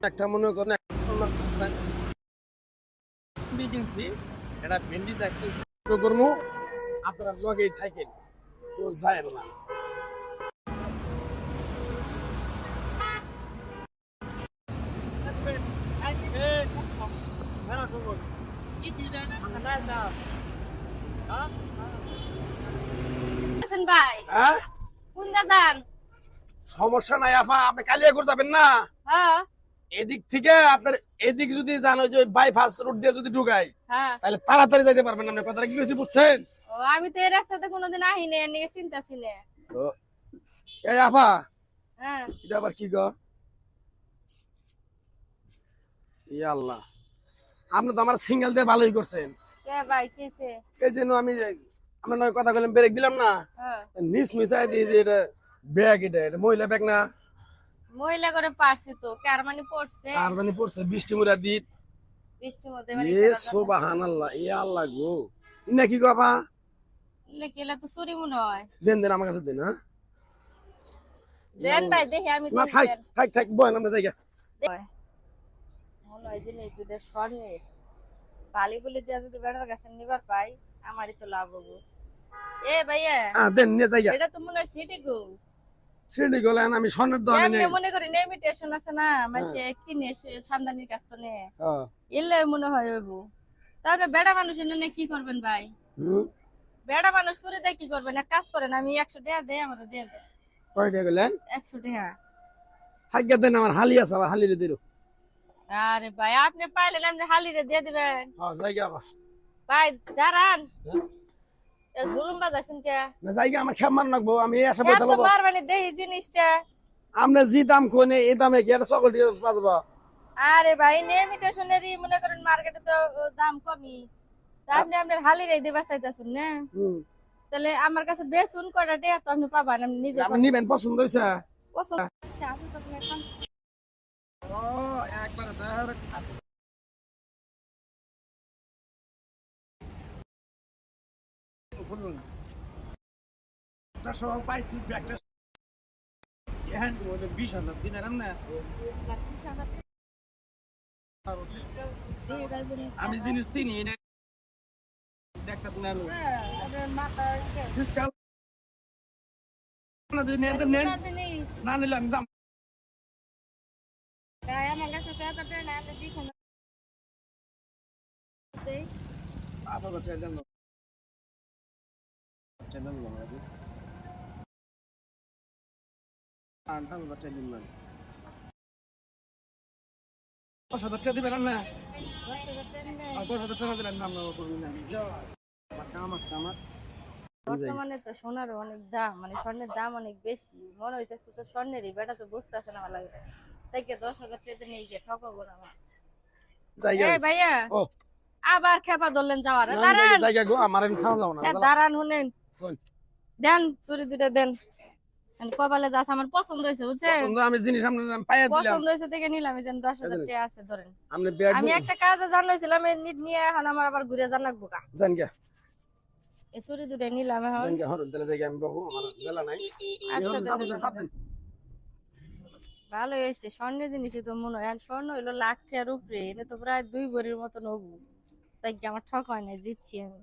একটা মনে করেন কিনছি এটা ভেন্ডি কিনছি করবো আপনারা লগেই থাকেন তো যায় না ভাই হ্যাঁ কোন দাদান? সমস্যা নাই আপা আপনি কালিয়া করে যাবেন না হ্যাঁ এদিক থেকে আপনার এদিক যদি জানো যে বাইপাস রোড দিয়ে যদি ঢুকাই হ্যাঁ। তাহলে তাড়াতাড়ি যাইতে পারবেন আপনি কথাটা কি কইছি বুঝছেন ও আমি তো এই রাস্তাতে কোনোদিন আহিনি নিয়ে চিন্তাছি না। তো এই আপা হ্যাঁ এটা আবার কি গো ইয়া আল্লাহ আপনি তো আমার সিঙ্গেল দিয়ে ভালোই করছেন কে ভাই কিসে? এই জন্য আমি আমরা নয় কথা বললাম ব্রেক দিলাম না হ্যাঁ নিস মিশাই দিয়ে যে এটা ব্যাগ এটা মহিলা ব্যাগ না মহিলা করে পারছি তো কার মানে পড়ছে আর মানে পড়ছে বৃষ্টি মুরা দিত বৃষ্টির মধ্যে মানে এ সুবহানাল্লাহ ইয়া আল্লাহ গো নাকি গো আপা লেকেলা তো চুরি মনে হয়। দেন দেন আমার কাছে দেন হ্যাঁ দেন ভাই দেখি আমি না থাক থাক থাক বয় আমরা জায়গা মনে হয় যে নেই দুধের স্বর্ণের বালি বলে দিয়ে যদি বেড়ার কাছে নিবার পাই আমারই তো লাভ হবো। এ ভাইয়া দেন নিয়ে জায়গা এটা তো মনে হয় সিটি গো সিঁড়ি গলেন আমি স্বর্ণের দোকানে এমনি নেই মনে করি নেমিটেশন আছে না মানে কিনে সান্দানির কাছ থেকে হ্যাঁ এলে মনে হয় হইব। তারপরে বেড়া মানুষ এনে কি করবেন ভাই? হুম বেড়া মানুষ করে দেয় কি করবেন? এক কাজ করেন আমি 100 টাকা দেয় আমার দিয়ে দেন কয়টা গেলেন 100 টাকা। থাক দেন আমার হালি আছে আমার হালি রে দিল আরে ভাই আপনি পাইলেন আপনি হালিরে দিয়ে দিবেন। হ্যাঁ জায়গা আপা ভাই দাঁড়ান জুলুম বাজাইছেন কে? না জায়গা আমার খেপ মার রাখবো আমি এই আশা এত বলতে বার মানে দেহি জিনিসটা। আমরা যে দাম কোনে এই দামে কি একটা সকল দিয়ে পাবো আরে ভাই নেমিটেশনেরই মনে করেন মার্কেটে তো দাম কমই তা আপনি আপনার হালিরে দিবা চাইতেছেন না তাহলে আমার কাছে বেসুন কয়টা টাকা তো আপনি পাবেন আমি নিজে আপনি নিবেন পছন্দ হয়েছে পছন্দ আছে, আপনি তো আপনার খান। ও একবার ধর একটা সব পাইছি একটা হ্যাঁ ওদের 20,000 দিনের না আমি জিনিস চিনি এটা একটা নেন ডিসকাউন্ট না দিন নেন না নিলে আমি যাম আমার কাছে টাকা দেন না আপনি দেখুন 5,000 টাকা দেন চ্যানেল আছে 5,000 টাকা দিন না 5,000 টাকা দিবেন না 10,000 টাকা দিলেন নাম নাম করবেন না আমার কাম আছে আমার বর্তমানে তো সোনার অনেক দাম মানে স্বর্ণের দাম অনেক বেশি মনে হইতেছে তো স্বর্ণেরই বেটা তো বুঝতেছে না ভালো লাগে তাই 10,000 টাকা নিয়ে গিয়ে ঠকাবো না আমার। জায়গা এই ভাইয়া ও আবার খেপা ধরলেন যাওয়ার দাঁড়ান জায়গা গো আমার খাওয়া যাও না দাঁড়ান শুনেন দেন চুরি দুটা দেন কপালে যাচ্ছে আমার পছন্দ হয়েছে বুঝছেন পছন্দ আমি জিনিস আপনার পাইয়া দিলাম পছন্দ হয়েছে থেকে নিলাম এই যেন 10,000 টাকা আছে ধরেন আপনি ব্যাগ আমি একটা কাজে জানাইছিলাম নিয়ে এখন আমার আবার ঘুরে জানাকবো কা জান গে এই চুরি দুটা নিলাম এখন জান গে হরন তাহলে জায়গা আমি বহু আমার বেলা নাই আচ্ছা, সাবধান ভালো হয়েছে স্বর্ণের জিনিসই তো মনে হয় আর স্বর্ণ হইলো লাখ টাকার উপরে এনে তো প্রায় 2 ভরির মতন হবো তাই কি আমার ঠক হয় না জিতছি আমি।